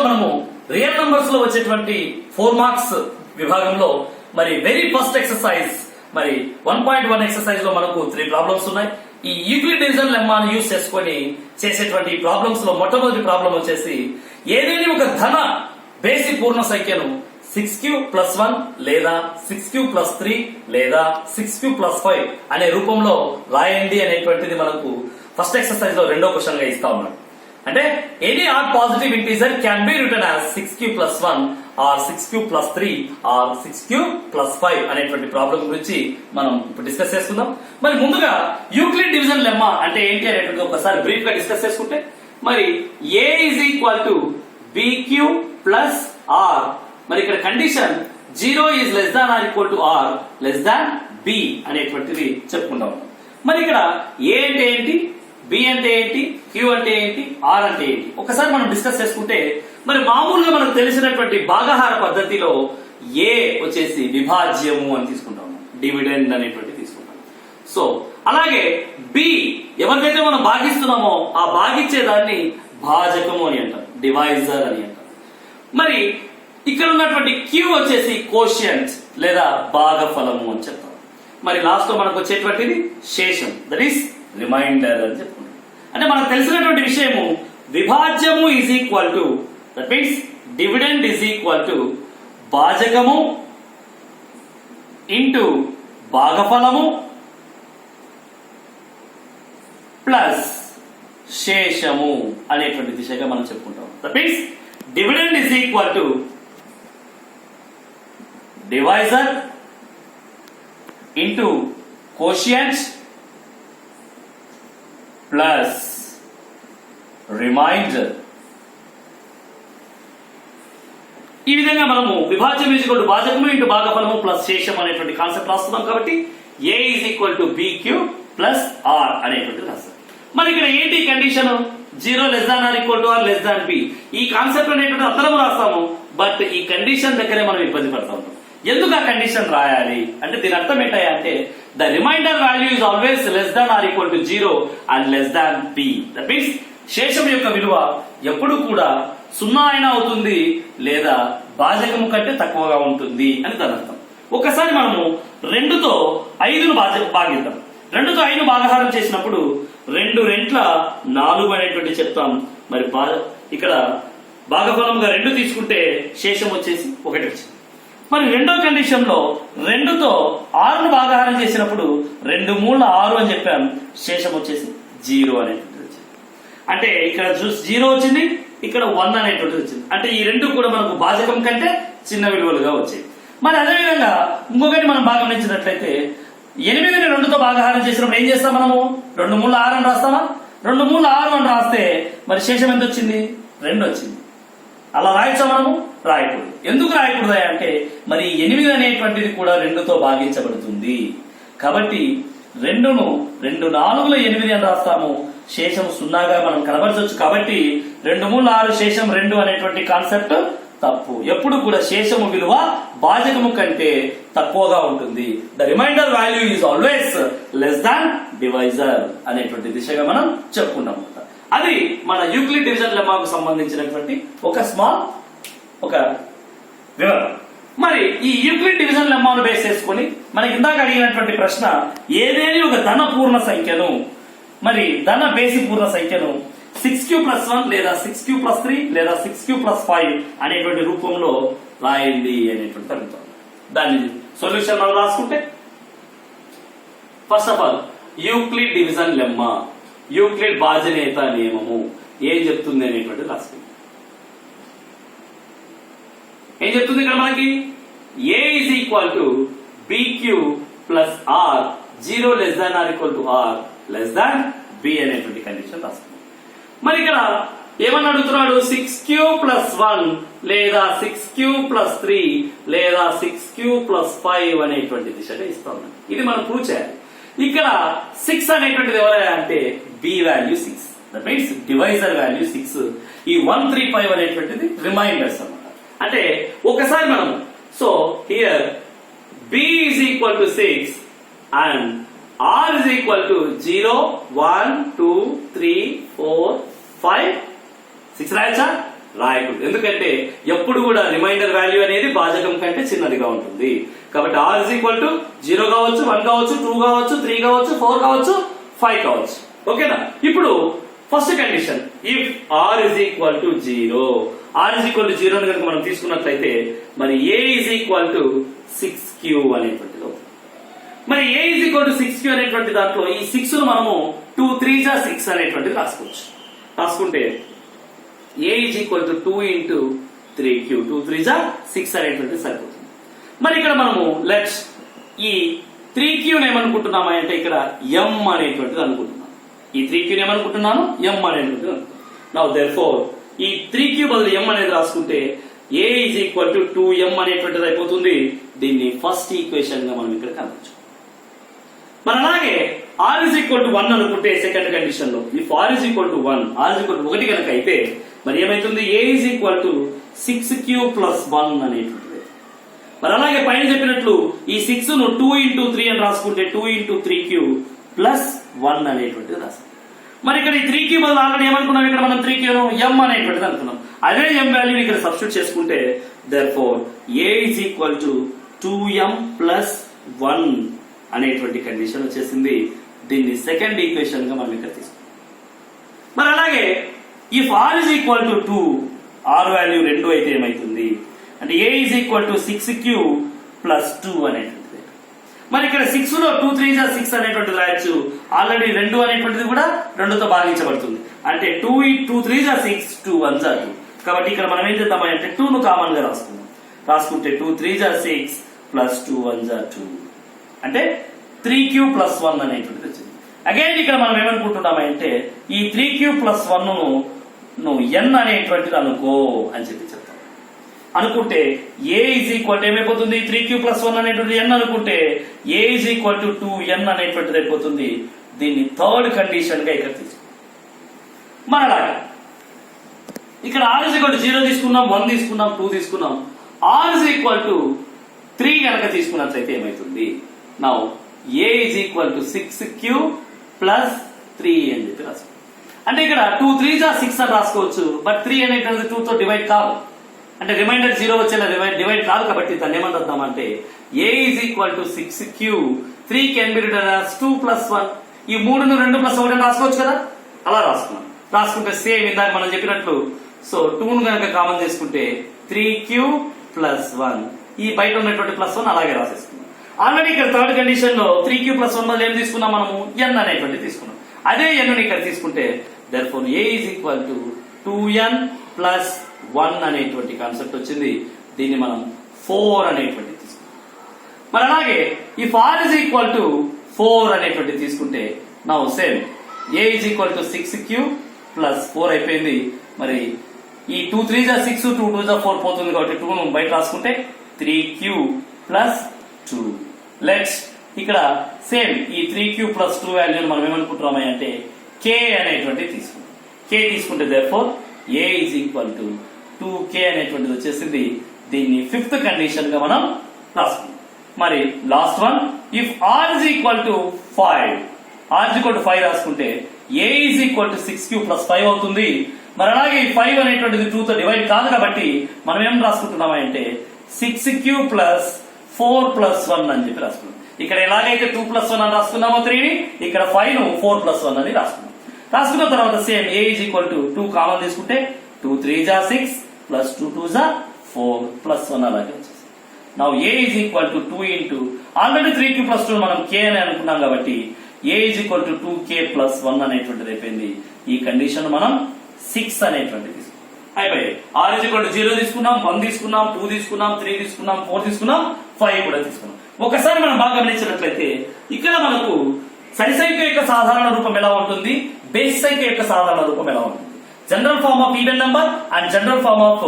మనము real numbers లో వచ్చేటువంటి 4 మార్క్స్ విభాగంలో మరి వెరీ ఫస్ట్ ఎక్సర్సైజ్ మరి 1.1 ఎక్సర్సైజ్ లో మనకు 3 ప్రాబ్లమ్స్ ఉన్నాయి. ఈ యూక్లిడ్ డివిజన్ లెమ్మాను యూజ్ చేసుకొని చేసేటువంటి ప్రాబ్లమ్స్ లో మొట్టమొదటి ప్రాబ్లం వచ్చేసి ఏదైనా ఒక ధన బేసి పూర్ణ సంఖ్యను 6q+1 లేదా 6q+3 లేదా 6q+5 అనే రూపంలో రాయండి అనేటువంటిది మనకు ఫస్ట్ ఎక్సర్సైజ్ లో రెండో క్వశ్చన్ గా ఇస్తా ఉన్నాడు. అంటే any odd positive integer can be written as 6q+1 or 6q+3 or 6q+5 అనేటువంటి ప్రాబ్లం గురించి మనం ఇప్పుడు డిస్కస్ చేసుకుందాం. మరి ముందుగా యూక్లిడ్ డివిజన్ లెమ్మా అంటే ఏంటి అనేటువంటి ఒకసారి బ్రీఫ్ గా డిస్కస్ చేసుకుంటే మరి a = bq+r మరి ఇక్కడ కండిషన్ 0 ≤ r r b అనేటువంటిది చెప్పుకుంటాం. మరి ఇక్కడ a అంటే ఏంటి, b అంటే ఏంటి, q అంటే ఏంటి, r అంటే ఏంటి ఒకసారి మనం డిస్కస్ చేసుకుంటే మరి మామూలుగా మనకు తెలిసినటువంటి భాగాహార పద్ధతిలో a వచ్చేసి విభాజ్యము అని తీసుకుంటాము, డివిడెండ్ అనేటువంటి తీసుకుంటాం. సో అలాగే b ఎవరికైతే మనం భాగిస్తున్నామో ఆ భాగించే దాన్ని భాజకము అని అంటారు, డివైజర్ అని అంటారు. మరి ఇక్కడ ఉన్నటువంటి q వచ్చేసి కోషియంట్ లేదా భాగఫలము అని చెప్తాం. మరి లాస్ట్ లో మనకు వచ్చేటువంటిది శేషం, దట్ ఈస్ రిమైండర్ అని చెప్పుకుంటాం. అంటే మనకు తెలిసినటువంటి విషయము విభాజ్యము దట్ మీన్స్ డివిడెండ్ భాజకము ఇంటూ భాగఫలము ప్లస్ శేషము అనేటువంటి దిశగా మనం చెప్పుకుంటాం. That means dividend divisor into quotient plus remainder. ఈ విధంగా మనము విభాజ్యం భాజకము ఇంటూ భాగఫలము ప్లస్ శేషం అనేటువంటి కాన్సెప్ట్ రాస్తున్నాం. కాబట్టి a = bq+r అనేటువంటి రాస్తాం. మరి ఇక్కడ ఏంటి కండిషన్, 0 ≤ r b. ఈ కాన్సెప్ట్ అనేటువంటి అర్థం రాస్తాము, బట్ ఈ కండిషన్ దగ్గరే మనం ఇబ్బంది పడతా ఉంటాం. ఎందుకు ఆ కండిషన్ రాయాలి అంటే దీని అర్థం ఏంటంటే the remainder value is always r0 and b. That means శేషం యొక్క విలువ ఎప్పుడు కూడా 0 అయినా అవుతుంది లేదా భాజకము కంటే తక్కువగా ఉంటుంది అని దాని అర్థం. ఒకసారి మనము 2తో 5ను భాగిద్దాం. 2తో 5ను భాగహారం చేసినప్పుడు 2 రెంట్ల 4 అనేటువంటి చెప్తాం. మరి ఇక్కడ భాగఫలంగా 2 తీసుకుంటే శేషం వచ్చేసి 1 వచ్చింది. మరి రెండో కండిషన్ లో 2తో 6ను భాగహారం చేసినప్పుడు 2 3 6 అని చెప్పాం, శేషం వచ్చేసి 0 అనేటువంటిది వచ్చింది. అంటే ఇక్కడ 0 వచ్చింది, ఇక్కడ 1 అనేటువంటిది వచ్చింది. అంటే ఈ రెండు కూడా మనకు భాజకం కంటే చిన్న విలువలుగా వచ్చాయి. మరి అదేవిధంగా ఇంకొకటి మనం గమనించినట్లయితే 8ని 2తో భాగహారం చేసినప్పుడు ఏం చేస్తాం, మనము 2 3 6 అని రాస్తామా, 2 3 6 అని రాస్తే మరి శేషం ఎంత వచ్చింది, 2 వచ్చింది. అలా రాయచ్చా, మనము రాయకూడదు. ఎందుకు రాయకూడదు అంటే మరి 8 అనేటువంటిది కూడా 2తో భాగించబడుతుంది. కాబట్టి 2ను 2 4 8 అని రాస్తాము, శేషం 0గా మనం కనబరచవచ్చు. కాబట్టి 2 3 6 శేషం 2 అనేటువంటి కాన్సెప్ట్ తప్పు. ఎప్పుడు కూడా శేషము విలువ భాజకము కంటే తక్కువగా ఉంటుంది. The remainder value is always divisor అనేటువంటి దిశగా మనం చెప్పుకుంటాం. అది మన యూక్లిడ్ డివిజన్ లెమ్మాకు సంబంధించినటువంటి ఒక వివరణ. మరి ఈ యూక్లిడ్ డివిజన్ లెమ్మాను బేస్ చేసుకుని మనకి ఇందాక అడిగినటువంటి ప్రశ్న ఏదేని ఒక ధన పూర్ణ సంఖ్యను మరి ధన బేసి పూర్ణ సంఖ్యను 6q+1 లేదా 6q+3 లేదా 6q+5 అనేటువంటి రూపంలో రాయండి అనేటువంటి అడుగుతాం. దాని సొల్యూషన్ మనం రాసుకుంటే first of all Euclid division lemma, Euclid భాజనేత నియమము ఏం చెప్తుంది అనేటువంటి రాసుకుంటాం. ఏం చెప్తుంది ఇక్కడ మనకి, a = bq+r 0 ≤ r b అనేటువంటి కండిషన్ రాసుకుంటాం. మరి ఇక్కడ ఏమని అడుగుతున్నాడు, 6q+1 లేదా 6q+3 లేదా 6q+5 అనేటువంటి దిశగా ఇస్తాం. ఇది మనం ప్రూవ్ చేయాలి. ఇక్కడ 6 అనేటువంటిది ఎవరైనా అంటే b value 6, that means divisor value 6. ఈ 1 3 5 అనేటువంటిది రిమైండర్స్ అన్నమాట. అంటే ఒకసారి మనం so here b = 6 and r = 0 1 2 3 4 5 6 రాయచ్చా, రాయకూడదు. ఎందుకంటే ఎప్పుడు కూడా రిమైండర్ వాల్యూ అనేది భాజకం కంటే చిన్నదిగా ఉంటుంది. కాబట్టి r is equal to 0 కావచ్చు, 1 కావచ్చు, 2 కావచ్చు, 3 కావచ్చు, 4 కావచ్చు, 5 కావచ్చు. ఓకేనా? ఇప్పుడు first condition if r is equal to 0, r is equal to 0 అని కనుక మనం తీసుకున్నట్లయితే మరి a is equal to 6q అనేటువంటిది అవుతుంది. మరి a is equal to 6q అనేటువంటి దాంట్లో ఈ 6 ను మనము 2 3 6 అనేటువంటిది రాసుకోవచ్చు. రాసుకుంటే a is equal to 2 into 3q, 2 3 6 అనేటువంటిది సరిపోతుంది. మరి ఇక్కడ మనము లెట్స్ ఈ 3q ఏమనుకుంటున్నామా అంటే ఇక్కడ m అనేటువంటిది అనుకుంటున్నాం. ఈ 3q ఏమనుకుంటున్నాను m అనేటువంటిది అనుకుంటున్నాను. నౌ దేర్ఫోర్ ఈ 3q బదులు m అనేది రాసుకుంటే a is equal to 2m అనేటువంటిది అయిపోతుంది. దీన్ని ఫస్ట్ ఈక్వేషన్ గా మనం ఇక్కడ కనవచ్చు. మరి అలాగే r is equal to 1 అనుకుంటే సెకండ్ కండిషన్ లో if r is equal to 1, r is equal to 1 కనుక అయితే మరి ఏమైతుంది a is equal to 6q plus 1 అనేటువంటిది. మరి అలాగే పైన చెప్పినట్లు ఈ 6 ను 2 into 3 అని రాసుకుంటే 2 into 3q plus 1 అనేటువంటిది రాస్తాం. మరి ఇక్కడ ఈ 3q బదులు ఆల్రెడీ ఏమనుకున్నాం, ఇక్కడ మనం 3q ను m అనేటువంటిది అనుకున్నాం. అదే m వాల్యూ ఇక్కడ సబ్స్టిట్యూట్ చేసుకుంటే therefore a is equal to 2m plus 1 అనేటువంటి కండిషన్ వచ్చేసింది. దీన్ని సెకండ్ ఈక్వేషన్ గా మనం ఇక్కడ తీసుకుంటాం. మరి అలాగే if r is equal to 2, r value 2 అయితే ఏమైతుంది అంటే a is equal to 6q plus 2 అనేటువంటిది. మరి ఇక్కడ 6 లో 2 3 6 అనేటువంటిది రాయొచ్చు. ఆల్రెడీ 2 అనేటువంటిది కూడా 2తో భాగించబడుతుంది. అంటే 2 3 6, 2 1 2. కాబట్టి ఇక్కడ మనం ఏం చేద్దాం అంటే 2 ను కామన్ గా రాసుకుందాం. రాసుకుంటే 2 3 6 plus 2 1 2 అంటే 3q plus 1 అనేటువంటిది వచ్చింది. అగైన్ ఇక్కడ మనం ఏమనుకుంటున్నామంటే ఈ 3q plus 1 ను n అనేటువంటిది అనుకో అని చెప్పి చెప్తాం. అనుకుంటే a is equal to ఏమైపోతుంది 3q plus 1 అనేటువంటిది n అనుకుంటే a is equal to 2n అనేటువంటిది అయిపోతుంది. దీన్ని థర్డ్ కండిషన్ గా ఇక్కడ తీసుకుంటాం. మరి అలాగే ఇక్కడ r is equal to 0 తీసుకున్నాం, 1 తీసుకున్నాం, 2 తీసుకున్నాం. r is equal to 3 కనుక తీసుకున్నట్లయితే ఏమైతుంది now a is equal to 6q plus 3 అని చెప్పి రాసుకో. అంటే ఇక్కడ 2 3 6 అని రాసుకోవచ్చు. బట్ 3 అనేటువంటిది 2 తో డివైడ్ కాదు. అంటే రిమైండర్ 0 వచ్చేలా డివైడ్ కాదు. కాబట్టి దాన్ని ఏమని రాద్దామంటే a is equal to 6q, 3 can be written as 2 plus 1. ఈ 3 ను 2 plus 1 అని రాసుకోవచ్చు కదా. అలా రాసుకున్నాం. రాసుకుంటే సేమ్ ఇందాక మనం చెప్పినట్లు సో 2 ను కనుక కామన్ చేసుకుంటే 3q plus 1, ఈ బయట ఉన్నటువంటి ప్లస్ 1 అలాగే రాసేసుకున్నాం. ఆల్రెడీ ఇక్కడ థర్డ్ కండిషన్ లో 3q plus 1 బదులు ఏం తీసుకున్నాం మనము n అనేటువంటి తీసుకున్నాం. అదే n ని ఇక్కడ తీసుకుంటే therefore a is equal to 2n plus 1 అనేటువంటి కాన్సెప్ట్ వచ్చింది. దీన్ని మనం 4 అనేటువంటి తీసుకున్నాం. మరి అలాగే if r is equal to 4 అనేటువంటి తీసుకుంటే now same a is equal to 6q plus 4 అయిపోయింది. మరి ఈ 2 3 6, 2 2 4 పోతుంది కాబట్టి 2 ను బయట రాసుకుంటే 3q plus 2. లెట్స్ ఇక్కడ సేమ్ ఈ 3q plus 2 వాల్యూని మనం ఏమనుకుంటున్నామా అంటే k అనేటువంటి తీసుకుంటాం. k తీసుకుంటే therefore a is equal to 2k అనేటువంటిది వచ్చేసింది. దీన్ని ఫిఫ్త్ కండిషన్ గా మనం రాసుకుంటాం. మరి last one if r is equal to 5, r is equal to 5 రాసుకుంటే a is equal to 6q plus 5 అవుతుంది. మరి అలాగే ఈ 5 అనేటువంటిది 2 తో డివైడ్ కాదు కాబట్టి మనం ఏం రాసుకుంటున్నామా అంటే 6q plus 4 plus 1 అని చెప్పి రాసుకున్నాం. ఇక్కడ ఎలాగైతే 2 plus 1 అని రాసుకున్నామో 3 ని ఇక్కడ 5 ను 4 plus 1 అని రాసుకున్నాం. రాసుకున్న తర్వాత same a is equal to 2 common తీసుకుంటే 2 3 6 plus 2 2 4 plus 1 అలాగే వచ్చేసింది. Now a is equal to 2 into already 3q plus 2 మనం k అని అనుకున్నాం కాబట్టి a is equal to 2k plus 1 అనేటువంటిది అయిపోయింది. ఈ కండిషన్ మనం 6 అనేటువంటిది అయిపోయాయి. r is equal to 0 తీసుకున్నాం, 1 తీసుకున్నాం, 2 తీసుకున్నాం, 3 తీసుకున్నాం, 4 తీసుకున్నాం, 5 కూడా తీసుకున్నాం. ఒకసారి మనం బాగా గమనించినట్లయితే ఇక్కడ మనకు సరి సంఖ్య యొక్క సాధారణ రూపం ఎలా ఉంటుంది, బేస్ సంఖ్య యొక్క సాధారణ రూపం ఎలా ఉంటుంది, general form of even number and general form of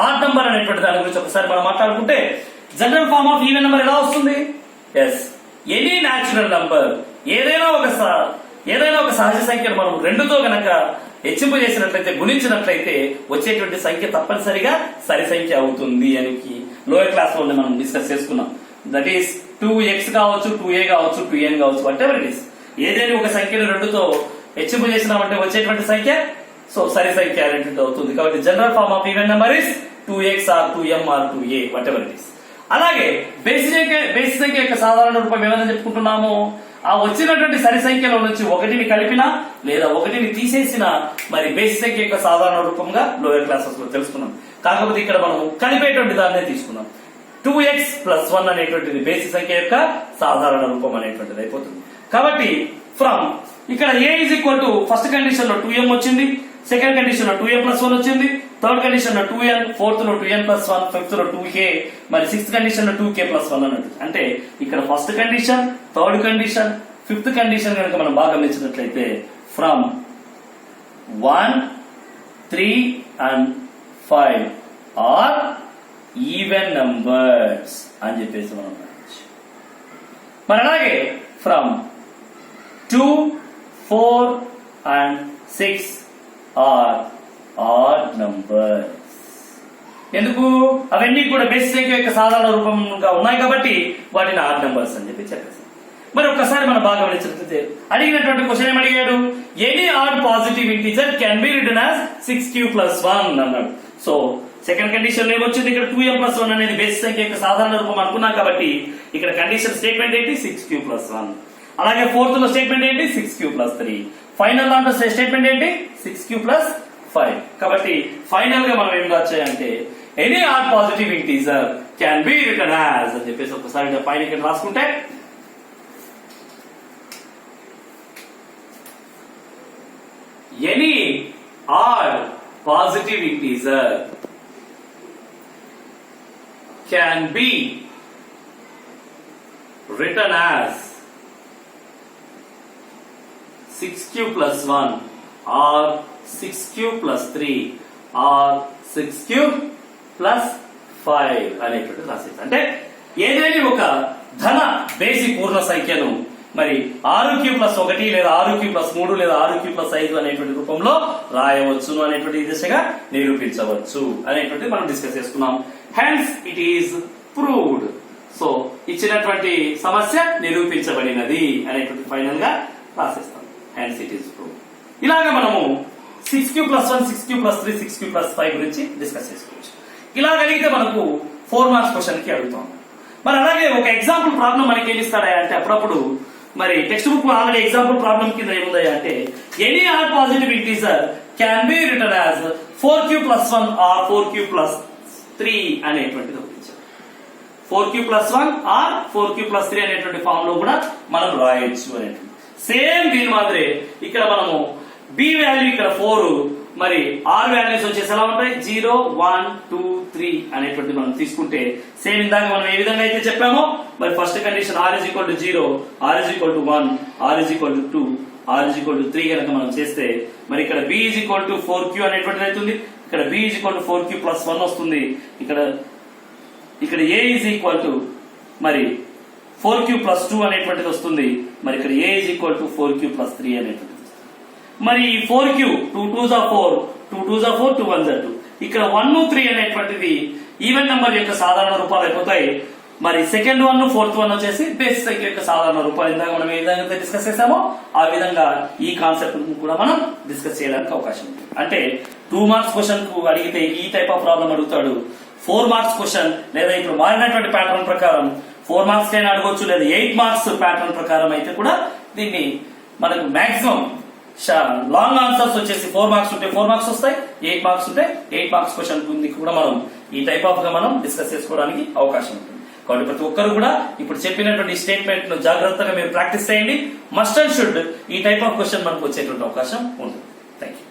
odd number అనేటువంటి దాని గురించి ఒకసారి మనం మాట్లాడుకుంటే general form of even number ఎలా వస్తుంది? ఎస్, ఎనీ న్యాచురల్ నంబర్ ఏదైనా ఒక సహజ సంఖ్యను మనం 2తో గనక హెచ్చింపు చేసినట్లయితే గుణించినట్లయితే వచ్చేటువంటి సంఖ్య తప్పనిసరిగా సరి సంఖ్య అవుతుంది అని లోయర్ క్లాస్ లో మనం డిస్కస్ చేసుకున్నాం. దట్ ఈస్ 2x కావచ్చు, 2a కావచ్చు, 2n కావచ్చు, వాట్ ఎవర్ ఇట్ ఈస్. ఏదైనా ఒక సంఖ్యను 2తో హెచ్చింపు చేసినామంటే వచ్చేటువంటి సంఖ్య సో సరి సంఖ్య అనేటువంటి అవుతుంది. కాబట్టి general form of even number is 2x or 2m or 2a whatever it is. అలాగే బేసి సంఖ్య యొక్క సాధారణ రూపం ఏమైనా చెప్పుకుంటున్నాము, ఆ వచ్చినటువంటి సరి సంఖ్యలో నుంచి ఒకటిని కలిపినా లేదా ఒకటిని తీసేసిన మరి బేసి సంఖ్య యొక్క సాధారణ రూపంగా లోయర్ క్లాసెస్ లో తెలుసుకున్నాం. కాకపోతే ఇక్కడ మనం కలిపేటువంటి దాన్నే తీసుకున్నాం. 2x + 1 అనేటువంటిది బేసి సంఖ్య యొక్క సాధారణ రూపం అనేటువంటిది అయిపోతుంది. కాబట్టి ఫ్రమ్ ఇక్కడ a = ఫస్ట్ కండిషన్ లో 2m వచ్చింది, సెకండ్ కండిషన్ లో 2a + 1 వచ్చింది, థర్డ్ కండిషన్ లో 2n, ఫోర్త్ లో 2n + 1, ఫిఫ్త్ లో 2k, మరి సిక్స్త్ కండిషన్ లో 2k + 1 అన్నట్టు. అంటే ఇక్కడ first condition, third condition, fifth condition కనుక మనం బాగా గమనించినట్లయితే from 1, 3 and 5 are even numbers అని చెప్పేసి మనం రాయొచ్చు. మరి అలాగే from 2, 4 and 6 are odd numbers. ఎందుకు? అవన్నీ కూడా బేసి సంఖ్య యొక్క సాధారణ రూపంగా ఉన్నాయి కాబట్టి వాటిని ఆడ్ నంబర్స్ అని చెప్పేసి. మరి ఒక్కసారి మనం బాగా గమనించినట్లయితే అడిగినటువంటి క్వశ్చన్ ఏమడిగాడు, any odd positive integer can be written as 6q + 1 అన్నాడు. సో సెకండ్ కండిషన్ లో ఏమొచ్చింది, ఇక్కడ 2m + 1 అనేది బేసి సంఖ్య యొక్క సాధారణ రూపం అనుకున్నాం కాబట్టి ఇక్కడ కండిషన్ స్టేట్మెంట్ ఏంటి, 6q + 1. అలాగే ఫోర్త్ లో స్టేట్మెంట్ ఏంటి, 6q + 3. ఫైనల్ దాంట్లో స్టేట్మెంట్ ఏంటి, 6q + 5. కాబట్టి ఫైనల్ గా మనం ఏం రాయాలంటే any odd positive integer can be written as అని చెప్పేసి ఒకసారి పైన ఇక్కడ రాసుకుంటే any odd positive integer can be written as 6q + 1 or 6q + 3 or 6q + 5 అనేటువంటి రాసేది. అంటే ఏదైనా ఒక ధన బేసి పూర్ణ సంఖ్యను మరి 6q + 1 లేదా 6q + 3 లేదా 6q + 5 అనేటువంటి రూపంలో రాయవచ్చును అనేటువంటి దిశగా నిరూపించవచ్చు అనేటువంటి మనం డిస్కస్ చేసుకున్నాం. Hence it is proved. So ఇచ్చినటువంటి సమస్య నిరూపించబడినది అనేటువంటి ఫైనల్ గా రాసేస్తాం. Hence it is proved. ఇలాగా మనము 6q + 1, 6q + 3, 6q + 5 గురించి డిస్కస్ చేసుకోవచ్చు. ఇలా అడిగితే మనకు 4 మార్క్స్ క్వశ్చన్ కి అడుగుతాం. మరి అలాగే ఒక ఎగ్జాంపుల్ ప్రాబ్లం మనకి ఏమి ఇస్తాడా అంటే అప్పుడప్పుడు మరి టెక్స్ట్ బుక్ లో ఆల్రెడీ ఎగ్జాంపుల్ ప్రాబ్లం కింద ఏముందా అంటే any odd positive integer can be written as 4q + 1 or 4q + 3 అనేటువంటిది ఉపయోగించారు. 4q + 1 ఆర్ 4q + 3 అనేటువంటి ఫామ్ లో కూడా మనం రాయొచ్చు అనేటువంటి. సేమ్ దీని మాదిరే ఇక్కడ మనము బి వాల్యూ ఇక్కడ 4, మరి ఆర్ వాల్యూస్ వచ్చేసి ఎలా ఉంటాయి 0, 1, 2, 3 అనేటువంటి మనం తీసుకుంటే సేమ్ ఇందాక మనం ఏ విధంగా అయితే చెప్పామో మరి first condition r = 0, r = 1, r = 2, r = 3 కనుక మనం చేస్తే మరి ఇక్కడ b = 4q అనేటువంటిది అవుతుంది. ఇక్కడ b = 4q + 1 వస్తుంది. ఇక్కడ a = మరి 4q + 2 అనేటువంటిది వస్తుంది. మరి ఇక్కడ a = 4q + 3 అనేటువంటిది. మరి 4q 2 2s are 4, 2 2s are 4, 2 1s are 2. ఇక్కడ 1, 3 అనేటువంటిది ఈవెన్ నెంబర్ యొక్క సాధారణ రూపాలు అయిపోతాయి. మరి సెకండ్ 1, ఫోర్త్ 1 వచ్చేసి బేసి సంఖ్య యొక్క సాధారణ రూపాలు. ఇందాక మనం ఏ విధంగా డిస్కస్ చేసామో ఆ విధంగా ఈ కాన్సెప్ట్ కూడా మనం డిస్కస్ చేయడానికి అవకాశం ఉంది. అంటే 2 మార్క్స్ క్వశ్చన్ కు అడిగితే ఈ టైప్ ఆఫ్ ప్రాబ్లం అడుగుతాడు. 4 మార్క్స్ క్వశ్చన్ లేదా ఇప్పుడు మారినటువంటి ప్యాటర్న్ ప్రకారం 4 మార్క్స్ కైనా అడగొచ్చు, లేదా 8 మార్క్స్ ప్యాటర్న్ ప్రకారం అయితే కూడా దీన్ని మనకు మాక్సిమం లాంగ్ ఆన్సర్స్ వచ్చేసి 4 మార్క్స్ ఉంటే 4 మార్క్స్ వస్తాయి, 8 మార్క్స్ ఉంటే 8 మార్క్స్ క్వశ్చన్ కూడా మనం ఈ టైప్ ఆఫ్ గా మనం డిస్కస్ చేసుకోవడానికి అవకాశం ఉంటుంది. కాబట్టి ప్రతి ఒక్కరు కూడా ఇప్పుడు చెప్పినటువంటి స్టేట్మెంట్ ను జాగ్రత్తగా మీరు ప్రాక్టీస్ చేయండి. మస్ట్ అండ్ షుడ్ ఈ టైప్ ఆఫ్ క్వశ్చన్ మనకు వచ్చేటువంటి అవకాశం ఉంటుంది. Thank you.